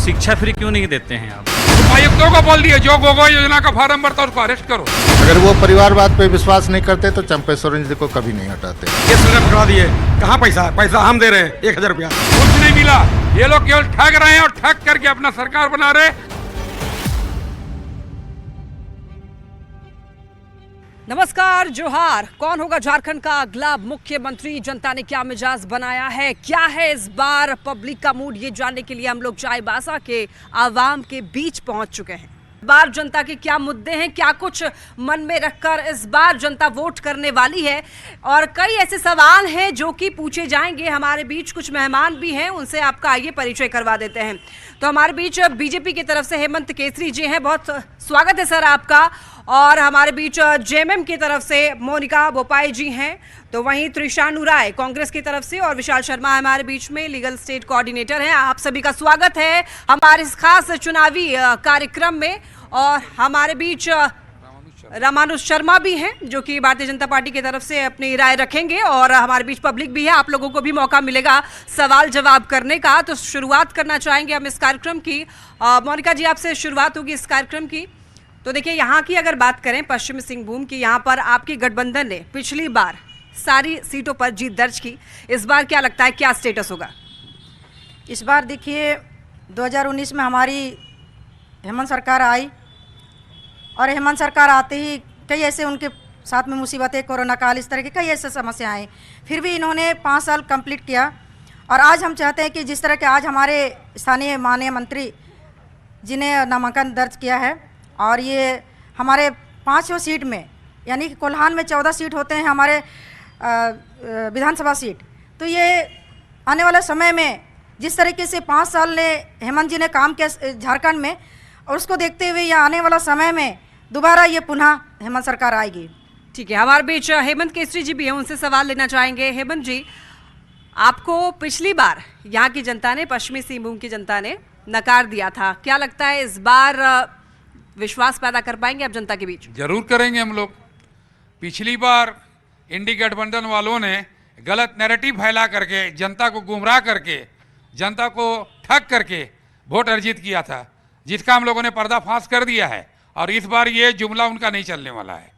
शिक्षा फ्री क्यों नहीं देते हैं आप? आयुक्तों को बोल दिए जो गोगोई योजना का फॉर्म भरता है उसको अरेस्ट करो। अगर वो परिवारवाद पे विश्वास नहीं करते तो चंपे सोरेन जी को कभी नहीं हटाते। ये सिलेंडर पकड़ा दिए, कहाँ पैसा है? पैसा हम दे रहे हैं 1000 रुपया। कुछ नहीं मिला, ये लोग केवल ठग रहे हैं और ठग करके अपना सरकार बना रहे। नमस्कार, जोहार। कौन होगा झारखंड का अगला मुख्यमंत्री? जनता ने क्या मिजाज बनाया है, क्या है इस बार पब्लिक का मूड, ये जानने के लिए हम लोग चाईबासा के आवाम के बीच पहुंच चुके हैं। इस बार जनता के क्या मुद्दे हैं, क्या कुछ मन में रखकर इस बार जनता वोट करने वाली है, और कई ऐसे सवाल हैं जो कि पूछे जाएंगे। हमारे बीच कुछ मेहमान भी हैं, उनसे आपका आइए परिचय करवा देते हैं। तो हमारे बीच बीजेपी की तरफ से हेमंत केसरी जी हैं, बहुत स्वागत है सर आपका। और हमारे बीच जेएमएम की तरफ से मोनिका बोपाई जी हैं, तो वहीं त्रिशानु राय कांग्रेस की तरफ से, और विशाल शर्मा हमारे बीच में लीगल स्टेट कोऑर्डिनेटर हैं। आप सभी का स्वागत है हमारे इस खास चुनावी कार्यक्रम में। और हमारे बीच रामानुज शर्मा भी हैं जो कि भारतीय जनता पार्टी की तरफ से अपनी राय रखेंगे, और हमारे बीच पब्लिक भी है, आप लोगों को भी मौका मिलेगा सवाल जवाब करने का। तो शुरुआत करना चाहेंगे हम इस कार्यक्रम की। मोनिका जी, आपसे शुरुआत होगी इस कार्यक्रम की। तो देखिए, यहाँ की अगर बात करें पश्चिमी सिंहभूम की, यहाँ पर आपकी गठबंधन ने पिछली बार सारी सीटों पर जीत दर्ज की। इस बार क्या लगता है, क्या स्टेटस होगा? इस बार देखिए, 2019 में हमारी हेमंत सरकार आई, और हेमंत सरकार आते ही कई ऐसे उनके साथ में मुसीबतें, कोरोना काल, इस तरह की कई ऐसे समस्याएं आई। फिर भी इन्होंने 5 साल कंप्लीट किया। और आज हम चाहते हैं कि जिस तरह के आज हमारे स्थानीय माननीय मंत्री जी ने नामांकन दर्ज किया है, और ये हमारे 5 सीट में, यानी कि कोल्हान में 14 सीट होते हैं हमारे विधानसभा सीट, तो ये आने वाले समय में जिस तरीके से 5 साल ने हेमंत जी ने काम किया झारखंड में, और उसको देखते हुए ये आने वाला समय में दोबारा ये पुनः हेमंत सरकार आएगी। ठीक है, हमारे बीच हेमंत केसरी जी भी हैं, उनसे सवाल लेना चाहेंगे। हेमंत जी, आपको पिछली बार यहाँ की जनता ने, पश्चिमी सिंहभूम की जनता ने नकार दिया था, क्या लगता है इस बार विश्वास पैदा कर पाएंगे आप जनता के बीच? जरूर करेंगे हम लोग। पिछली बार इंडी गठबंधन वालों ने गलत नैरेटिव फैला करके, जनता को गुमराह करके, जनता को ठग करके वोट अर्जित किया था, जिसका हम लोगों ने पर्दाफाश कर दिया है। और इस बार ये जुमला उनका नहीं चलने वाला है।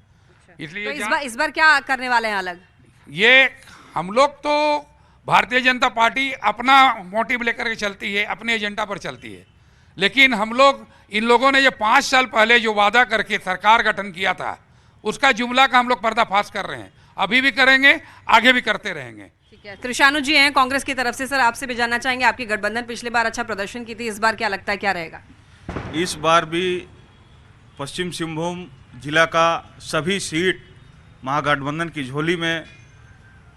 इसलिए तो इस बार क्या करने वाले हैं अलग? ये हम लोग तो भारतीय जनता पार्टी अपना मोटिव लेकर के चलती है, अपने एजेंडा पर चलती है। लेकिन हम लोग, इन लोगों ने ये 5 साल पहले जो वादा करके सरकार गठन किया था, उसका जुमला का हम लोग पर्दाफाश कर रहे हैं, अभी भी करेंगे, आगे भी करते रहेंगे। ठीक है, त्रिशानु जी हैं कांग्रेस की तरफ से। सर, आपसे भी जानना चाहेंगे, आपकी गठबंधन पिछले बार अच्छा प्रदर्शन की थी, इस बार क्या लगता है क्या रहेगा? इस बार भी पश्चिम सिंहभूम जिला का सभी सीट महागठबंधन की झोली में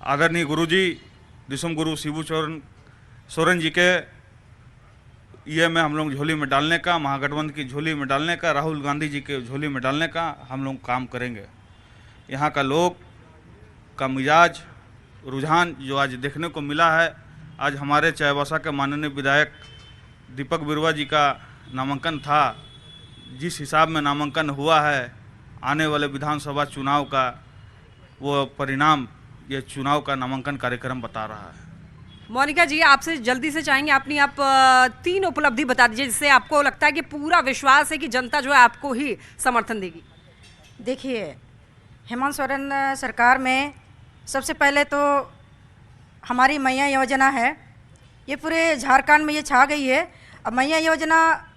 आदरणीय गुरुजी दिसम गुरु शिबू सोरेन जी के ये में हम लोग झोली में डालने का, महागठबंधन की झोली में डालने का, राहुल गांधी जी के झोली में डालने का हम लोग काम करेंगे। यहाँ का लोग का मिजाज, रुझान जो आज देखने को मिला है, आज हमारे चाईबासा के माननीय विधायक दीपक बिरुआ जी का नामांकन था, जिस हिसाब में नामांकन हुआ है, आने वाले विधानसभा चुनाव का वो परिणाम ये चुनाव का नामांकन कार्यक्रम बता रहा है। मोनिका जी, आपसे जल्दी से चाहेंगे अपनी आप 3 उपलब्धि बता दीजिए जिससे आपको लगता है कि पूरा विश्वास है कि जनता जो है आपको ही समर्थन देगी। देखिए, हेमंत सोरेन सरकार में सबसे पहले तो हमारी मैया योजना है, ये पूरे झारखंड में ये छा गई है। अब मैया योजना,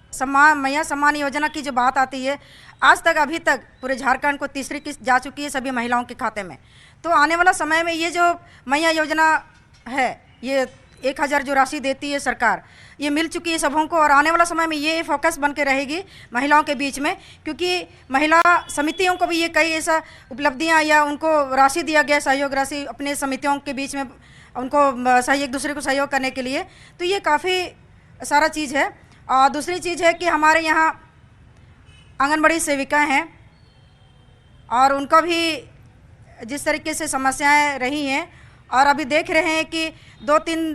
मैया सम्मान योजना की जो बात आती है, आज तक अभी तक पूरे झारखंड को तीसरी किस्त जा चुकी है सभी महिलाओं के खाते में। तो आने वाला समय में ये जो मैया योजना है, ये 1000 जो राशि देती है सरकार, ये मिल चुकी है सबों को, और आने वाला समय में ये फोकस बन के रहेगी महिलाओं के बीच में, क्योंकि महिला समितियों को भी ये कई ऐसा उपलब्धियां या उनको राशि दिया गया, सहयोग राशि अपने समितियों के बीच में उनको सही एक दूसरे को सहयोग करने के लिए। तो ये काफ़ी सारा चीज़ है। और दूसरी चीज़ है कि हमारे यहाँ आंगनबाड़ी सेविकाएँ हैं, और उनका भी जिस तरीके से समस्याएँ रही हैं, और अभी देख रहे हैं कि 2-3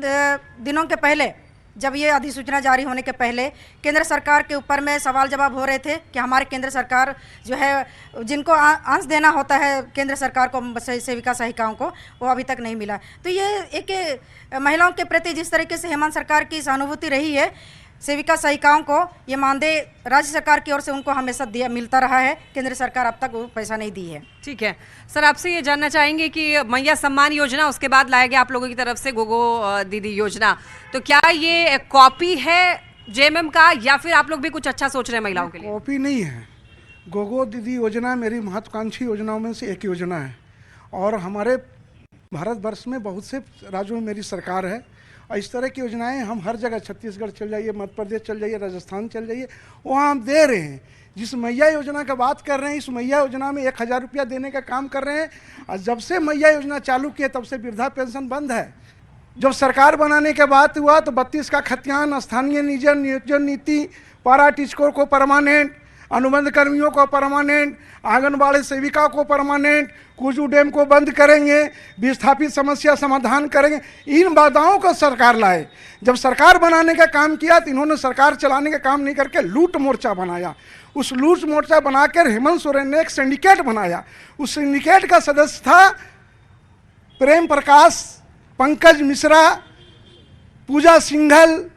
दिनों के पहले, जब ये अधिसूचना जारी होने के पहले केंद्र सरकार के ऊपर में सवाल जवाब हो रहे थे कि हमारे केंद्र सरकार जो है, जिनको अंश देना होता है केंद्र सरकार को, सेविका सहायिकाओं को, वो अभी तक नहीं मिला। तो ये एक महिलाओं के प्रति जिस तरीके से हेमंत सरकार की सहानुभूति रही है, सेविका सहायिकाओं को ये मानदेय राज्य सरकार की ओर से उनको हमेशा दिया मिलता रहा है। केंद्र सरकार अब तक वो पैसा नहीं दी है। ठीक है सर, आपसे ये जानना चाहेंगे कि मैया सम्मान योजना, उसके बाद लाया गया आप लोगों की तरफ से गोगो दीदी योजना, तो क्या ये कॉपी है जेएमएम का या फिर आप लोग भी कुछ अच्छा सोच रहे हैं महिलाओं के लिए? कॉपी नहीं है। गोगो दीदी योजना मेरी महत्वाकांक्षी योजनाओं में से एक योजना है और हमारे भारतवर्ष में बहुत से राज्यों में मेरी सरकार है और इस तरह की योजनाएं हम हर जगह, छत्तीसगढ़ चल जाइए, मध्य प्रदेश चल जाइए, राजस्थान चल जाइए, वहाँ हम दे रहे हैं। जिस मैया योजना का बात कर रहे हैं, इस मैया योजना में 1000 रुपया देने का काम कर रहे हैं और जब से मैया योजना चालू की है तब से वृद्धा पेंशन बंद है। जब सरकार बनाने के बाद हुआ तो 32 का खतियान, स्थानीय नियोजन नीति, पारा टीचकों को परमानेंट, अनुबंध कर्मियों को परमानेंट, आंगनबाड़ी सेविका को परमानेंट, कुजू डैम को बंद करेंगे, विस्थापित समस्या समाधान करेंगे, इन वादाओं को सरकार लाए। जब सरकार बनाने का काम किया तो इन्होंने सरकार चलाने का काम नहीं करके लूट मोर्चा बनाया। उस लूट मोर्चा बनाकर हेमंत सोरेन ने एक सिंडिकेट बनाया। उस सिंडिकेट का सदस्य था प्रेम प्रकाश, पंकज मिश्रा, पूजा सिंघल,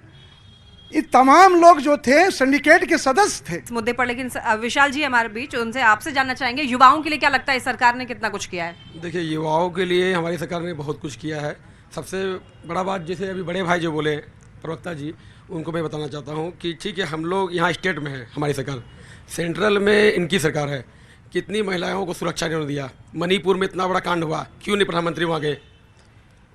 ये तमाम लोग जो थे सिंडिकेट के सदस्य थे। इस मुद्दे पर लेकिन विशाल जी हमारे बीच, उनसे आपसे जानना चाहेंगे युवाओं के लिए क्या लगता है इस सरकार ने कितना कुछ किया है? देखिए, युवाओं के लिए हमारी सरकार ने बहुत कुछ किया है। सबसे बड़ा बात, जैसे अभी बड़े भाई जो बोले प्रवक्ता जी, उनको मैं बताना चाहता हूँ कि ठीक है, हम लोग यहाँ स्टेट में हैं, हमारी सरकार, सेंट्रल में इनकी सरकार है। कितनी महिलाओं को सुरक्षा इन्होंने दिया। मणिपुर में इतना बड़ा कांड हुआ, क्यों नहीं प्रधानमंत्री वहाँ गए?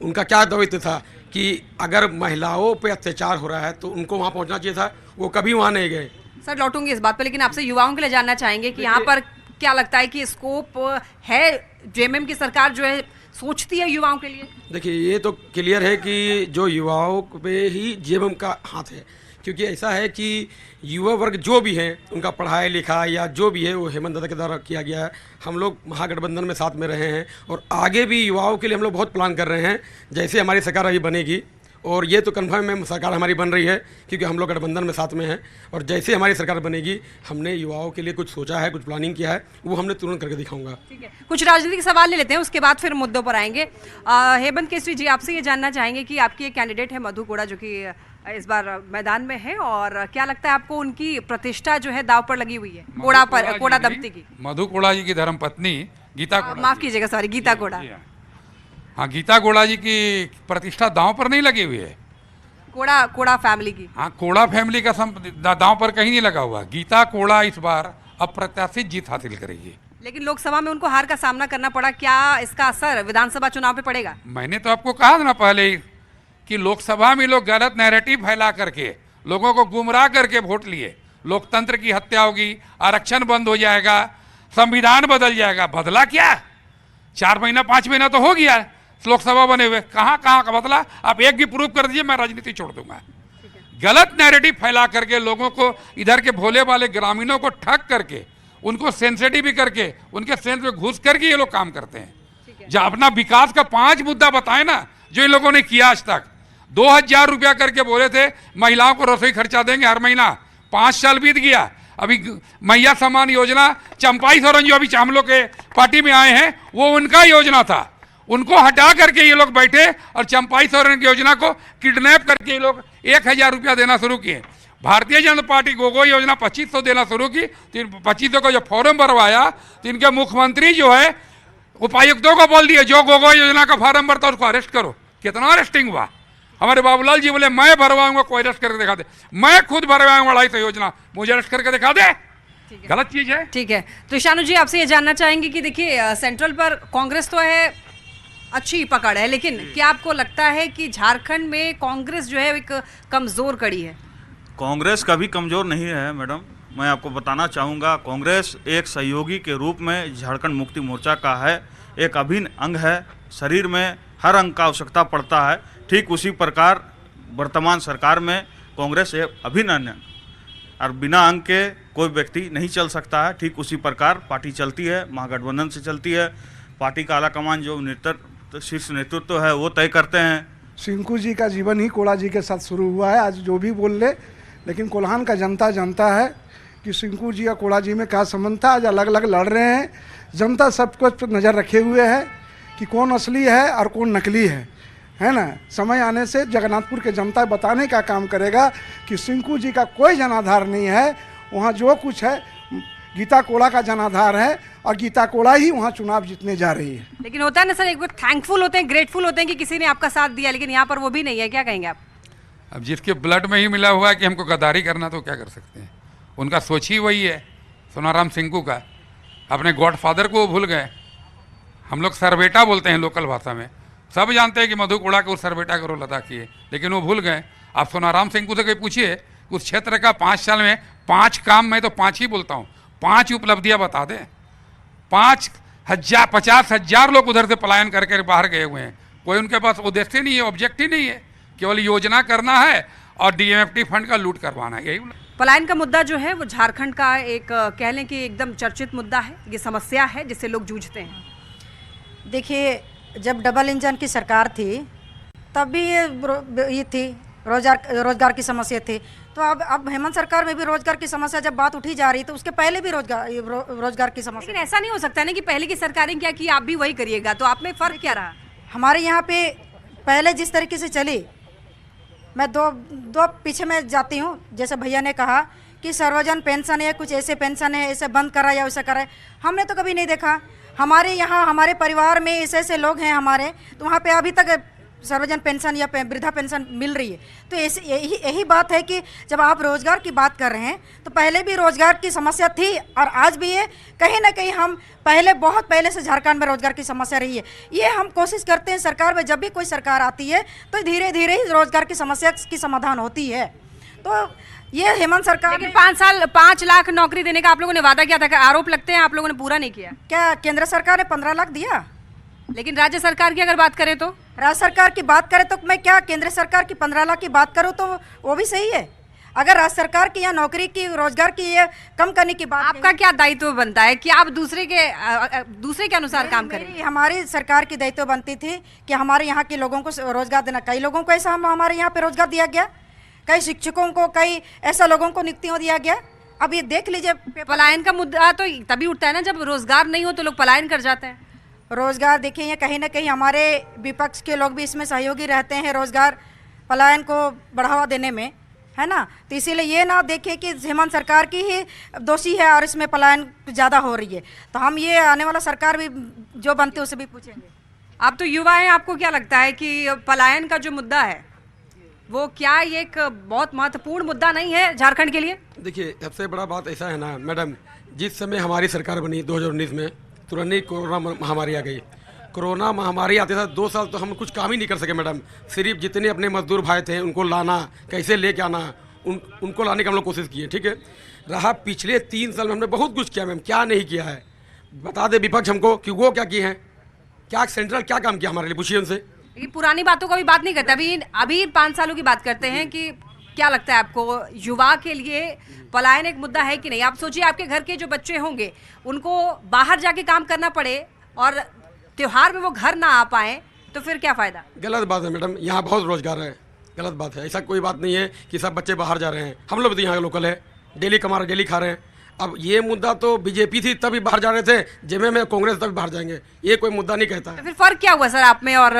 उनका क्या दायित्व था कि अगर महिलाओं पे अत्याचार हो रहा है तो उनको वहाँ पहुँचना चाहिए था, वो कभी वहाँ नहीं गए। सर लौटूंगी इस बात पे, लेकिन आपसे युवाओं के लिए जानना चाहेंगे कि यहाँ पर क्या लगता है कि स्कोप है, जेएमएम की सरकार जो है सोचती है युवाओं के लिए? देखिए, ये तो क्लियर है कि जो युवाओं पे ही जेएमएम का हाथ है, क्योंकि ऐसा है कि युवा वर्ग जो भी है उनका पढ़ाई लिखाई या जो भी है वो हेमंत दादा के द्वारा किया गया है। हम लोग महागठबंधन में साथ में रहे हैं और आगे भी युवाओं के लिए हम लोग बहुत प्लान कर रहे हैं। जैसे हमारी सरकार अभी बनेगी, और ये तो कन्फर्म है सरकार हमारी बन रही है क्योंकि हम लोग गठबंधन में साथ में हैं, और जैसे हमारी सरकार बनेगी हमने युवाओं के लिए कुछ सोचा है, कुछ प्लानिंग किया है, वो हमने तुरंत करके दिखाऊंगा। ठीक है, कुछ राजनीतिक सवाल ले लेते हैं, उसके बाद फिर मुद्दों पर आएंगे। हेमंत केसरी जी, आपसे ये जानना चाहेंगे कि आपकी एक कैंडिडेट है मधु कोड़ा, जो कि इस बार मैदान में है, और क्या लगता है आपको उनकी प्रतिष्ठा जो है दाव पर लगी हुई है? कोड़ा दंपति की, मधु कोड़ा जी की धर्मपत्नी गीता कोड़ा, माफ कीजिएगा, सॉरी, गीता कोड़ा। हाँ, गीता कोड़ा जी की प्रतिष्ठा दांव पर नहीं लगी हुई है। कोड़ा फैमिली की, हाँ, कोड़ा फैमिली का दांव पर कहीं नहीं लगा हुआ। गीता कोड़ा इस बार अप्रत्याशित जीत हासिल करेगी, लेकिन लोकसभा में उनको हार का सामना करना पड़ा। क्या इसका असर विधानसभा चुनाव पे पड़ेगा? मैंने तो आपको कहा था ना पहले ही कि लोकसभा में लोग गलत नैरेटिव फैला करके लोगों को गुमराह करके वोट लिए। लोकतंत्र की हत्या होगी, आरक्षण बंद हो जाएगा, संविधान बदल जाएगा। बदला क्या? 4 महीना 5 महीना तो हो गया लोकसभा बने हुए, कहाँ का बदला? आप एक भी प्रूव कर दीजिए, मैं राजनीति छोड़ दूंगा। गलत नैरेटिव फैला करके लोगों को, इधर के भोले वाले ग्रामीणों को ठग करके, उनको सेंसिटिव भी करके, उनके सेंस में घुस करके ये लोग काम करते हैं। जब अपना विकास का 5 मुद्दा बताए ना जो इन लोगों ने किया आज तक, 2000 रुपया करके बोले थे महिलाओं को रसोई खर्चा देंगे हर महीना, 5 साल बीत गया। अभी मैया सम्मान योजना, चंपाई सोरेन जो अभी हम लोग के पार्टी में आए हैं, वो उनका योजना था। उनको हटा करके ये लोग बैठे और चंपाई सोरेन की योजना को किडनैप करके ये लोग 1000 रुपया देना शुरू किए। भारतीय जनता पार्टी गोगो योजना 2500 देना शुरू की। 2500 का जो फॉर्म भरवाया तो इनके मुख्यमंत्री जो है उपायुक्तों को बोल दिए, जो गोगो योजना का फॉर्म भरता उसको अरेस्ट करो। कितना अरेस्टिंग हुआ? हमारे बाबूलाल जी बोले मैं भरवाऊंगा, कोई अरेस्ट करके दिखा दे। मैं खुद भरवाऊंगा 250 योजना, मुझे अरेस्ट करके दिखा दे। गलत चीज है। ठीक है, तो शानू जी आपसे ये जानना चाहेंगे कि देखिए सेंट्रल पर कांग्रेस तो है, अच्छी पकड़ है, लेकिन क्या आपको लगता है कि झारखंड में कांग्रेस जो है एक कमजोर कड़ी है? कांग्रेस कभी कमज़ोर नहीं है मैडम। मैं आपको बताना चाहूँगा, कांग्रेस एक सहयोगी के रूप में झारखंड मुक्ति मोर्चा का है, एक अभिन्न अंग है। शरीर में हर अंग का आवश्यकता पड़ता है। ठीक उसी प्रकार वर्तमान सरकार में कांग्रेस एक अभिन्न अंग, और बिना अंग के कोई व्यक्ति नहीं चल सकता है। ठीक उसी प्रकार पार्टी चलती है, महागठबंधन से चलती है। पार्टी का आला कमान जो शीर्ष नेतृत्व है वो तय करते हैं। सिंकू जी का जीवन ही कोड़ा जी के साथ शुरू हुआ है। आज जो भी बोल ले, लेकिन कोल्हान का जनता जानता है कि सिंकू जी और कोड़ा जी में क्या संबंध था। आज अलग अलग लड़ रहे हैं। जनता सब कुछ नज़र रखे हुए है कि कौन असली है और कौन नकली है। है ना। समय आने से जगन्नाथपुर के जनता बताने का काम करेगा कि सिंकू जी का कोई जनाधार नहीं है। वहाँ जो कुछ है गीता कोड़ा का जनाधार है और गीता कोड़ा ही वहाँ चुनाव जीतने जा रही है। लेकिन होता है ना सर, एक बार थैंकफुल होते हैं, ग्रेटफुल होते हैं कि किसी ने आपका साथ दिया, लेकिन यहाँ पर वो भी नहीं है। क्या कहेंगे आप? अब जिसके ब्लड में ही मिला हुआ है कि हमको गद्दारी करना, तो क्या कर सकते हैं। उनका सोच ही वही है सोनाराम सिंकू का। अपने गॉडफादर को वो भूल गए। हम लोग सरबेटा बोलते हैं लोकल भाषा में। सब जानते हैं कि मधु कोड़ा को सरबेटा का रोल अदा किए, लेकिन वो भूल गए। आप सोनाराम सिंकू से कहीं पूछिए, उस क्षेत्र का 5 साल में 5 काम, मैं तो 5 ही बोलता हूँ, 5 उपलब्धियाँ बता दें। 50,000 लोग उधर से पलायन करके बाहर गए हुए हैं। कोई उनके पास उद्देश्य नहीं है, ऑब्जेक्ट ही नहीं है, केवल योजना करना है और डीएमएफटी फंड का लूट करवाना है। यही पलायन का मुद्दा जो है वो झारखंड का एक कह लें कि एकदम चर्चित मुद्दा है। ये समस्या है जिससे लोग जूझते हैं। देखिए, जब डबल इंजन की सरकार थी तब भी ये थी, रोजगार की समस्या थी। तो अब हेमंत सरकार में भी रोजगार की समस्या जब बात उठी जा रही, तो उसके पहले भी रोजगार की समस्या। लेकिन ऐसा नहीं हो सकता ना कि पहले की सरकारें क्या की आप भी वही करिएगा, तो आप में फर्क क्या रहा? हमारे यहाँ पे पहले जिस तरीके से चली, मैं दो पीछे में जाती हूँ। जैसे भैया ने कहा कि सर्वजन पेंशन है, कुछ ऐसे पेंशन है, ऐसे बंद करा या वैसा करा है, हमने तो कभी नहीं देखा। हमारे यहाँ हमारे परिवार में ऐसे ऐसे लोग हैं हमारे, तो वहाँ पे अभी तक सर्वजन पेंशन या वृद्धा पेंशन मिल रही है। तो यही बात है कि जब आप रोजगार की बात कर रहे हैं, तो पहले भी रोजगार की समस्या थी और आज भी है। कहीं ना कहीं हम बहुत पहले से झारखंड में रोजगार की समस्या रही है। ये हम कोशिश करते हैं सरकार में, जब भी कोई सरकार आती है तो धीरे धीरे ही रोजगार की समस्या की समाधान होती है। तो ये हेमंत सरकार, लेकिन 5 साल 5 लाख नौकरी देने का आप लोगों ने वादा किया था, आरोप लगते हैं आप लोगों ने पूरा नहीं किया। क्या केंद्र सरकार ने 15 लाख दिया? लेकिन राज्य सरकार की अगर बात करें तो, राज्य सरकार की बात करें तो मैं क्या केंद्र सरकार की 15 लाख की बात करूं तो वो भी सही है। अगर राज्य सरकार की या नौकरी की, रोजगार की ये कम करने की बात, आपका क्या दायित्व बनता है कि आप दूसरे के अनुसार काम करें? हमारी सरकार की दायित्व बनती थी कि हमारे यहाँ के लोगों को रोजगार देना। कई लोगों को ऐसा हमारे यहाँ पे रोजगार दिया गया, कई शिक्षकों को, कई ऐसा लोगों को नियुक्तियां दिया गया। अब ये देख लीजिए, पलायन का मुद्दा तो तभी उठता है ना जब रोजगार नहीं हो तो लोग पलायन कर जाते हैं। रोजगार देखिए, ये कहीं ना कहीं हमारे विपक्ष के लोग भी इसमें सहयोगी रहते हैं रोजगार पलायन को बढ़ावा देने में, है ना। तो इसीलिए ये ना देखें कि हेमंत सरकार की ही दोषी है और इसमें पलायन ज़्यादा हो रही है। तो हम ये आने वाला सरकार भी जो बनते उसे भी पूछेंगे। आप तो युवा हैं, आपको क्या लगता है कि पलायन का जो मुद्दा है वो क्या ये एक बहुत महत्वपूर्ण मुद्दा नहीं है झारखंड के लिए? देखिए, सबसे बड़ा बात ऐसा है ना मैडम, जिस समय हमारी सरकार बनी 2019 में, तुरंत ही कोरोना महामारी आ गई। कोरोना महामारी आते था 2 साल तो हम कुछ काम ही नहीं कर सके मैडम। सिर्फ जितने अपने मजदूर भाई थे उनको लाना, कैसे लेके आना, उनको लाने की हम लोग कोशिश किए। ठीक है, रहा पिछले 3 साल में हमने बहुत कुछ किया मैम। क्या नहीं किया है बता दे विपक्ष हमको कि वो क्या किए हैं, क्या सेंट्रल क्या काम किया हमारे लिए, पूछिए उनसे। लेकिन पुरानी बातों का भी बात नहीं करते, अभी 5 सालों की बात करते हैं कि क्या लगता है आपको युवा के लिए पलायन एक मुद्दा है कि नहीं? आप सोचिए, आपके घर के जो बच्चे होंगे उनको बाहर जाके काम करना पड़े और त्योहार में वो घर ना आ पाए तो फिर क्या फायदा? गलत बात है मैडम, यहाँ बहुत रोजगार है। गलत बात है, ऐसा कोई बात नहीं है कि सब बच्चे बाहर जा रहे हैं। हम लोग भी यहाँ लोकल है, डेली कमा रहे, डेली खा रहे हैं। अब ये मुद्दा तो बीजेपी थी तभी बाहर जा रहे थे, जेमे में कांग्रेस तभी बाहर जाएंगे, ये कोई मुद्दा नहीं कहता है। तो फिर फर्क क्या हुआ सर आप में और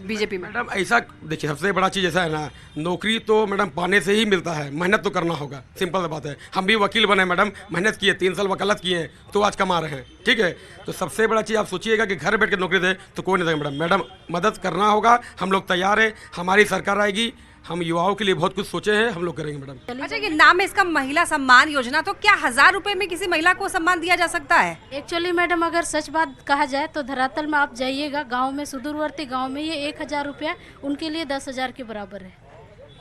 बीजेपी में? मैडम ऐसा देखिए, सबसे बड़ा चीज़ ऐसा है ना, नौकरी तो मैडम पाने से ही मिलता है, मेहनत तो करना होगा, सिंपल बात है। हम भी वकील बने मैडम, मेहनत किए, 3 साल वकालत किए तो आज कमा रहे हैं। ठीक है, तो सबसे बड़ा चीज़ आप सोचिएगा कि घर बैठ के नौकरी दे तो कोई नहीं देगा मैडम। मदद करना होगा, हम लोग तैयार है, हमारी सरकार आएगी, हम युवाओं के लिए बहुत कुछ सोचे हैं, हम लोग करेंगे मैडम। अच्छा, ये नाम है इसका महिला सम्मान योजना, तो क्या 1000 रुपए में किसी महिला को सम्मान दिया जा सकता है? एक्चुअली मैडम, अगर सच बात कहा जाए तो धरातल में आप जाइएगा, गांव में, सुदूरवर्ती गांव में ये 1000 रुपया उनके लिए 10,000 के बराबर है।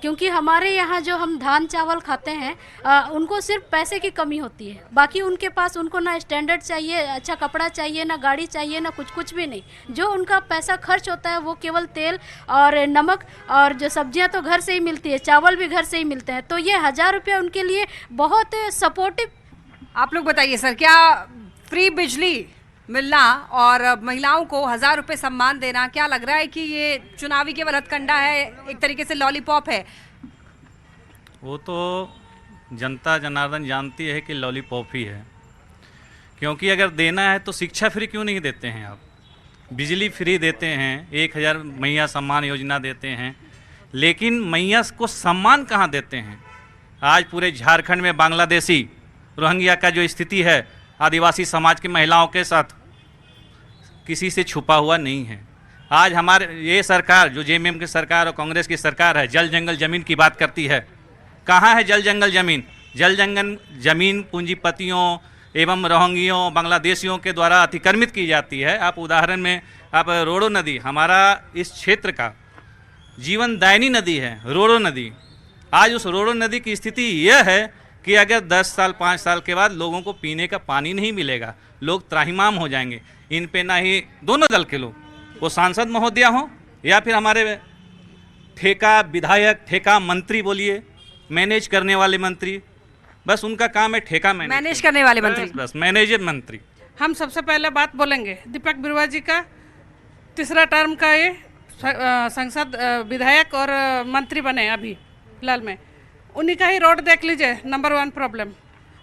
क्योंकि हमारे यहाँ जो हम धान चावल खाते हैं उनको सिर्फ पैसे की कमी होती है, बाकी उनके पास उनको ना स्टैंडर्ड चाहिए, अच्छा कपड़ा चाहिए, ना गाड़ी चाहिए, ना कुछ भी नहीं। जो उनका पैसा खर्च होता है वो केवल तेल और नमक, और जो सब्जियां तो घर से ही मिलती है, चावल भी घर से ही मिलते हैं। तो ये 1000 रुपया उनके लिए बहुत सपोर्टिव। आप लोग बताइए सर, क्या फ्री बिजली मिलना और महिलाओं को 1000 रुपये सम्मान देना, क्या लग रहा है कि ये चुनावी केवल हथकंडा है, एक तरीके से लॉलीपॉप है? वो तो जनता जनार्दन जानती है कि लॉलीपॉप ही है, क्योंकि अगर देना है तो शिक्षा फ्री क्यों नहीं देते हैं आप? बिजली फ्री देते हैं, 1000 मैया सम्मान योजना देते हैं, लेकिन मैया को सम्मान कहाँ देते हैं? आज पूरे झारखंड में बांग्लादेशी रोहिंग्या का जो स्थिति है आदिवासी समाज की महिलाओं के साथ किसी से छुपा हुआ नहीं है। आज हमारे ये सरकार जो जेएमएम की सरकार और कांग्रेस की सरकार है, जल जंगल ज़मीन की बात करती है। कहाँ है जल जंगल ज़मीन? जल जंगल ज़मीन पूंजीपतियों एवं रोहिंग्यों बांग्लादेशियों के द्वारा अतिक्रमित की जाती है। आप उदाहरण में आप रोड़ो नदी, हमारा इस क्षेत्र का जीवनदायिनी नदी है रोड़ो नदी। आज उस रोड़ो नदी की स्थिति यह है कि अगर 10 साल 5 साल के बाद लोगों को पीने का पानी नहीं मिलेगा, लोग त्राहिमाम हो जाएंगे। इन पे ना ही दोनों दल के लोग, वो सांसद महोदया हों या फिर हमारे ठेका विधायक, ठेका मंत्री बोलिए, मैनेज करने वाले मंत्री, बस उनका काम है ठेका मैनेज करने वाले मंत्री, बस मैनेजर मंत्री। हम सबसे पहले बात बोलेंगे दीपक बिरुआ जी का तीसरा टर्म का ये संसद विधायक और मंत्री बने अभी फिलहाल में। उन्हीं का ही रोड देख लीजिए, नंबर 1 प्रॉब्लम।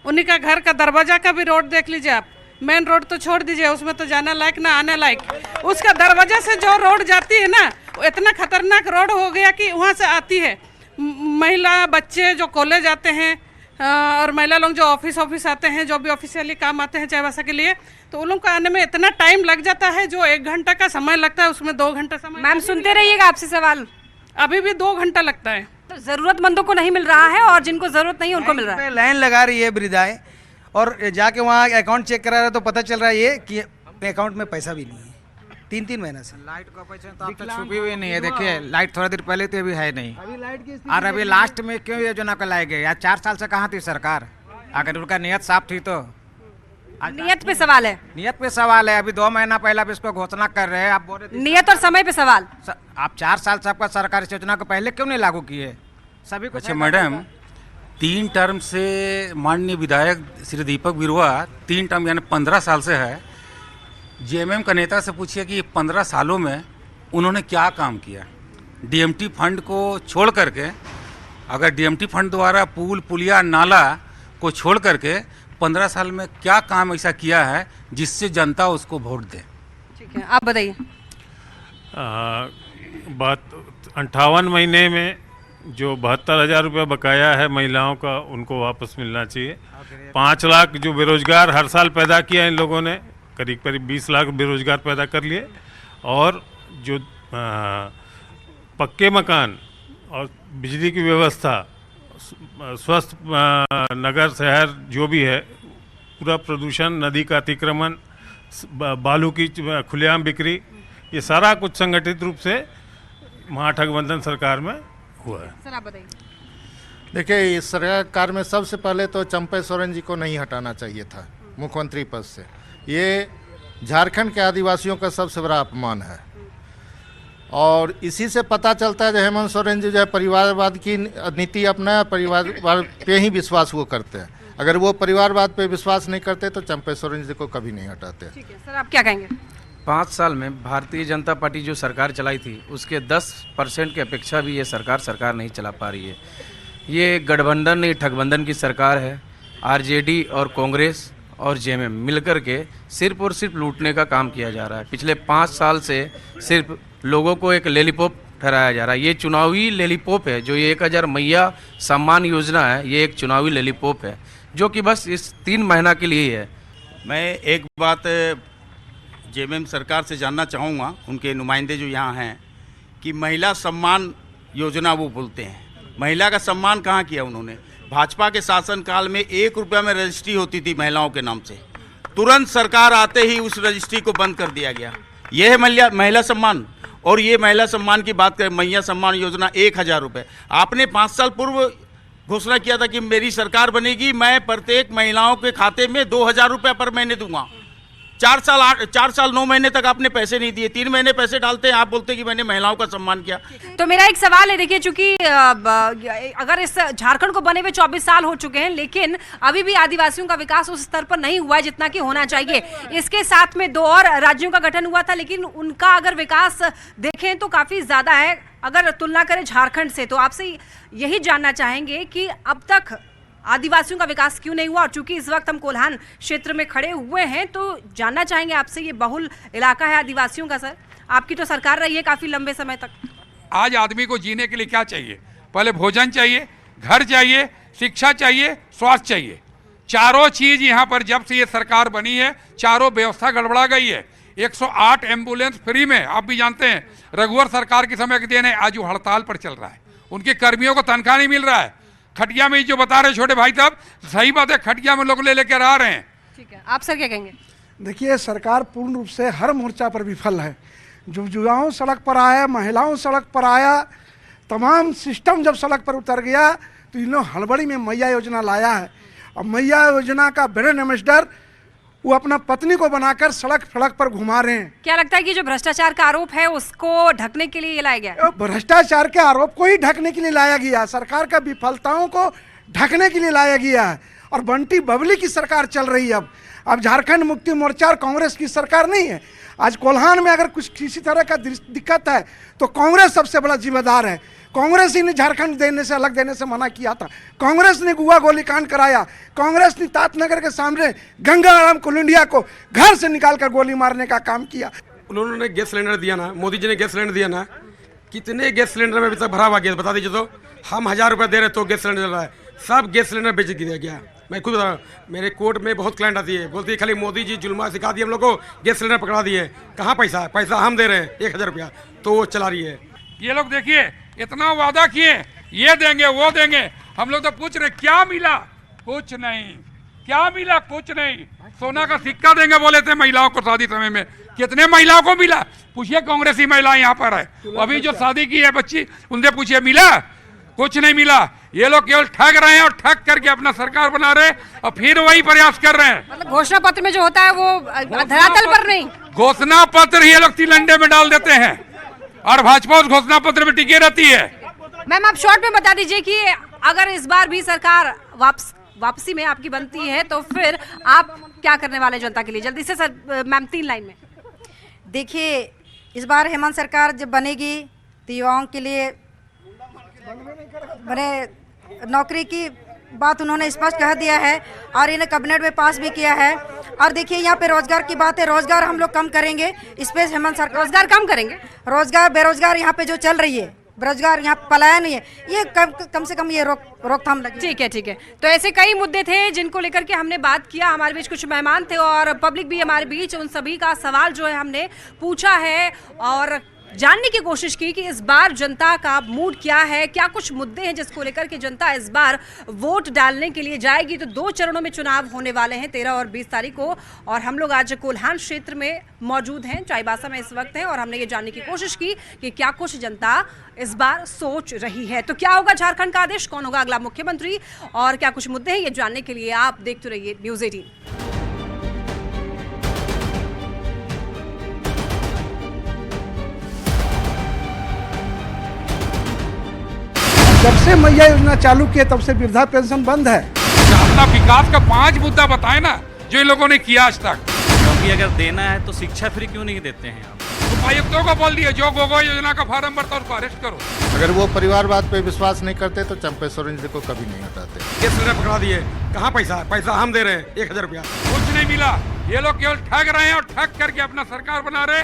उन्हीं का घर का दरवाजा का भी रोड देख लीजिए आप। मेन रोड तो छोड़ दीजिए, उसमें तो जाना लायक ना आने लायक। उसका दरवाजा से जो रोड जाती है ना, वो इतना खतरनाक रोड हो गया कि वहाँ से आती है महिला बच्चे जो कॉलेज आते हैं और महिला लोग जो ऑफिस आते हैं, जो भी ऑफिशियली काम आते हैं चाईबासा के लिए, तो उन लोग को आने में इतना टाइम लग जाता है। जो 1 घंटा का समय लगता है उसमें 2 घंटा समय। मैम सुनते रहिएगा, आपसे सवाल। अभी भी 2 घंटा लगता है। तो जरूरतमंदों को नहीं मिल रहा है और जिनको जरूरत नहीं उनको मिल रहा है। लाइन लगा रही है वृद्धाएं और जाके वहाँ अकाउंट चेक करा रहे तो पता चल रहा है ये कि अकाउंट में पैसा भी नहीं है 3-3 महीने से। लाइट का पैसा तो अब तक छुपी हुई नहीं है। देखिए लाइट थोड़ा देर पहले तो अभी है नहीं, और अभी लास्ट में क्यों योजना को लाए गए? यार 4 साल से कहाँ थी सरकार? अगर उनका नियत साफ थी तो। नियत पे सवाल है, नियत पे सवाल है। अभी 2 महीना पहले अब इसको घोषणा कर रहे हैं, आप बोल रहे नियत और समय पे सवाल। आप 4 साल से आपका सरकार इस योजना को पहले क्यों नहीं लागू किए? सभी कुछ। अच्छा मैडम, 3 टर्म से माननीय विधायक श्री दीपक बिरुआ 3 टर्म यानी 15 साल से है। जेएमएम का नेता से पूछिए कि 15 सालों में उन्होंने क्या काम किया। डीएमटी फंड को छोड़ करके, अगर डीएमटी फंड द्वारा पुल पुलिया नाला को छोड़ करके 15 साल में क्या काम ऐसा किया है जिससे जनता उसको वोट दे? ठीक है, आप बताइए। बात 58 महीने में जो 72,000 रुपये बकाया है महिलाओं का, उनको वापस मिलना चाहिए। 5 लाख जो बेरोजगार हर साल पैदा किया इन लोगों ने, करीब करीब 20 लाख बेरोजगार पैदा कर लिए। और जो पक्के मकान और बिजली की व्यवस्था, स्वस्थ नगर शहर जो भी है, पूरा प्रदूषण, नदी का अतिक्रमण, बालू की खुलेआम बिक्री, ये सारा कुछ संगठित रूप से महागठबंधन सरकार में हुआ है। सर आप बताइए। देखिए, इस सरकार में सबसे पहले तो चंपे सोरेन जी को नहीं हटाना चाहिए था मुख्यमंत्री पद से। ये झारखंड के आदिवासियों का सबसे बड़ा अपमान है और इसी से पता चलता है जो हेमंत सोरेन जी जो है परिवारवाद की नीति अपनाया, परिवारवाद पे ही विश्वास वो करते हैं। अगर वो परिवारवाद पे विश्वास नहीं करते तो चंपे सोरेन जी को कभी नहीं हटाते। ठीक है सर, आप क्या कहेंगे? 5 साल में भारतीय जनता पार्टी जो सरकार चलाई थी उसके 10% की अपेक्षा भी ये सरकार नहीं चला पा रही है। ये गठबंधन नहीं ठगबंधन की सरकार है। आरजेडी और कांग्रेस और जेएमएम मिलकर के सिर्फ और सिर्फ लूटने का काम किया जा रहा है। पिछले 5 साल से सिर्फ लोगों को एक लॉलीपॉप ठहराया जा रहा है। ये चुनावी लॉलीपॉप है। जो ये 1000 मैया सम्मान योजना है, ये एक चुनावी लॉलीपॉप है जो कि बस इस 3 महीना के लिए ही है। मैं एक बात जेएमएम सरकार से जानना चाहूँगा, उनके नुमाइंदे जो यहाँ हैं, कि महिला सम्मान योजना वो बोलते हैं, महिला का सम्मान कहाँ किया उन्होंने? भाजपा के शासनकाल में 1 रुपया में रजिस्ट्री होती थी महिलाओं के नाम से, तुरंत सरकार आते ही उस रजिस्ट्री को बंद कर दिया गया। ये है महिला सम्मान। और ये महिला सम्मान की बात करें, मैया सम्मान योजना 1000 रुपये आपने 5 साल पूर्व घोषणा किया था कि मेरी सरकार बनेगी, मैं प्रत्येक महिलाओं के खाते में 2000 रुपये पर महीने दूंगा। 4 साल 9 महीने तक आपने पैसे नहीं दिए, 3 महीने पैसे डालते हैं, आप बोलते हैं कि मैंने महिलाओं का सम्मान किया। तो मेरा एक सवाल है, देखिए चूंकि अगर इस झारखंड को बने हुए 24 साल हो चुके हैं लेकिन अभी भी आदिवासियों का विकास उस स्तर पर नहीं हुआ है जितना कि होना चाहिए। इसके साथ में 2 और राज्यों का गठन हुआ था लेकिन उनका अगर विकास देखें तो काफी ज्यादा है अगर तुलना करें झारखंड से। तो आपसे यही जानना चाहेंगे कि अब तक आदिवासियों का विकास क्यों नहीं हुआ? और चूंकि इस वक्त हम कोल्हान क्षेत्र में खड़े हुए हैं तो जानना चाहेंगे आपसे, ये बहुल इलाका है आदिवासियों का। सर, आपकी तो सरकार रही है काफी लंबे समय तक। आज आदमी को जीने के लिए क्या चाहिए? पहले भोजन चाहिए, घर चाहिए, शिक्षा चाहिए, स्वास्थ्य चाहिए। चारों चीज यहाँ पर जब से ये सरकार बनी है, चारों व्यवस्था गड़बड़ा गई है। 108 एम्बुलेंस फ्री में, आप भी जानते हैं रघुवर सरकार के समय के दिन है, आज वो हड़ताल पर चल रहा है। उनके कर्मियों को तनख्वाह नहीं मिल रहा है। खटिया में जो बता रहे छोटे भाई साहब, सही बात है, खटिया में लोग ले लेकर आ रहे हैं। ठीक है, आप सर क्या कहेंगे? देखिए, सरकार पूर्ण रूप से हर मोर्चा पर विफल है। जो युवाओं सड़क पर आया, महिलाओं सड़क पर आया, तमाम सिस्टम जब सड़क पर उतर गया तो इन लोग हड़बड़ी में मैया योजना लाया है। और मैया योजना का ब्रांड एम्बेसडर वो अपना पत्नी को बनाकर सड़क सड़क पर घुमा रहे हैं। क्या लगता है कि जो भ्रष्टाचार का आरोप है उसको ढकने के लिए ये लाया गया? भ्रष्टाचार के आरोप को ही ढकने के लिए लाया गया, सरकार का विफलताओं को ढकने के लिए लाया गया है। और बंटी बबली की सरकार चल रही है। अब झारखंड मुक्ति मोर्चा और कांग्रेस की सरकार नहीं है। आज कोल्हान में अगर कुछ किसी तरह का दिक्कत है तो कांग्रेस सबसे बड़ा जिम्मेदार है। कांग्रेस ही ने झारखंड देने से, अलग देने से मना किया था। कांग्रेस ने गुआ गोलीकांड कराया। कांग्रेस ने तातनगर के सामने गंगाराम कुलंडिया को घर से निकालकर गोली मारने का काम किया। उन्होंने गैस सिलेंडर दिया ना, मोदी जी ने गैस सिलेंडर दिया ना, कितने गैस सिलेंडर में अभी तक भरा हुआ गैस बता दीजिए तो। हम 1000 रुपये दे रहे तो गैस सिलेंडर चल रहा है, सब गैस सिलेंडर बेच दिया गया। मैं खुद बता रहा हूँ, मेरे कोर्ट में बहुत क्लाइंट आती है, बोलती है खाली मोदी जी जुल्मा सिखा दिए हम लोग को, गैस सिलेंडर पकड़ा दिए। कहाँ पैसा? पैसा हम दे रहे हैं 1000 रुपया, तो वो चला रही है। ये लोग देखिए इतना वादा किए, ये देंगे वो देंगे, हम लोग तो पूछ रहे क्या मिला? कुछ नहीं। क्या मिला? कुछ नहीं। सोना का सिक्का देंगे बोले थे महिलाओं को शादी समय में, कितने महिलाओं को मिला? पूछिए, कांग्रेसी महिला यहाँ पर है, अभी जो शादी की है बच्ची, उनसे पूछिए मिला? कुछ नहीं मिला। ये लोग केवल ठग रहे हैं और ठग करके अपना सरकार बना रहे और फिर वही प्रयास कर रहे हैं। मतलब घोषणा पत्र में जो होता है वो धरातल पर नहीं। घोषणा पत्र ये लोग तिलंडे में डाल देते हैं और भाजपा उस घोषणा पत्र में टिके रहती है। मैम, आप शॉर्ट में बता दीजिए कि अगर इस बार भी सरकार वापसी में आपकी बनती है तो फिर आप क्या करने वाले जनता के लिए? जल्दी से सर मैम, 3 लाइन में। देखिए, इस बार हेमंत सरकार जब बनेगी तो युवाओं के लिए बड़े नौकरी की बात उन्होंने स्पष्ट कह दिया है और इन्हें कैबिनेट में पास भी किया है। और देखिए, यहाँ पे रोजगार की बात है, रोजगार हम लोग कम करेंगे। इस पे हेमंत सरकार रोजगार कम करेंगे। रोजगार बेरोजगार यहाँ पे जो चल रही है, बेरोजगार यहाँ पलायन है, ये कम से कम ये रोकथाम लगे। ठीक है, ठीक है। तो ऐसे कई मुद्दे थे जिनको लेकर के हमने बात किया। हमारे बीच कुछ मेहमान थे और पब्लिक भी हमारे बीच, उन सभी का सवाल जो है हमने पूछा है और जानने की कोशिश की कि इस बार जनता का मूड क्या है, क्या कुछ मुद्दे हैं जिसको लेकर के जनता इस बार वोट डालने के लिए जाएगी। तो 2 चरणों में चुनाव होने वाले हैं, 13 और 20 तारीख को। और हम लोग आज कोल्हान क्षेत्र में मौजूद हैं, चाईबासा में इस वक्त हैं और हमने ये जानने की कोशिश की कि क्या कुछ जनता इस बार सोच रही है। तो क्या होगा झारखंड का आदेश, कौन होगा अगला मुख्यमंत्री और क्या कुछ मुद्दे हैं, ये जानने के लिए आप देखते रहिए न्यूज़ 18। जब से मैया योजना चालू की है तब से वृद्धा पेंशन बंद है। अपना विकास का 5 मुद्दा बताए ना जो इन लोगों ने किया आज तक। क्योंकि अगर देना है तो शिक्षा फ्री क्यों नहीं देते हैं आप? उपायुक्तों को बोल दिए जो गोगो योजना का फॉर्म भरता उसको अरेस्ट करो। अगर वो परिवारवाद पे विश्वास नहीं करते तो चंपे सोरेन जी को कभी नहीं हटाते। गैस सिलेंडर पकड़ा दिए, कहाँ पैसा? पैसा हम दे रहे हैं 1000 रुपया, कुछ नहीं मिला। ये लोग केवल ठग रहे हैं और ठग करके अपना सरकार बना रहे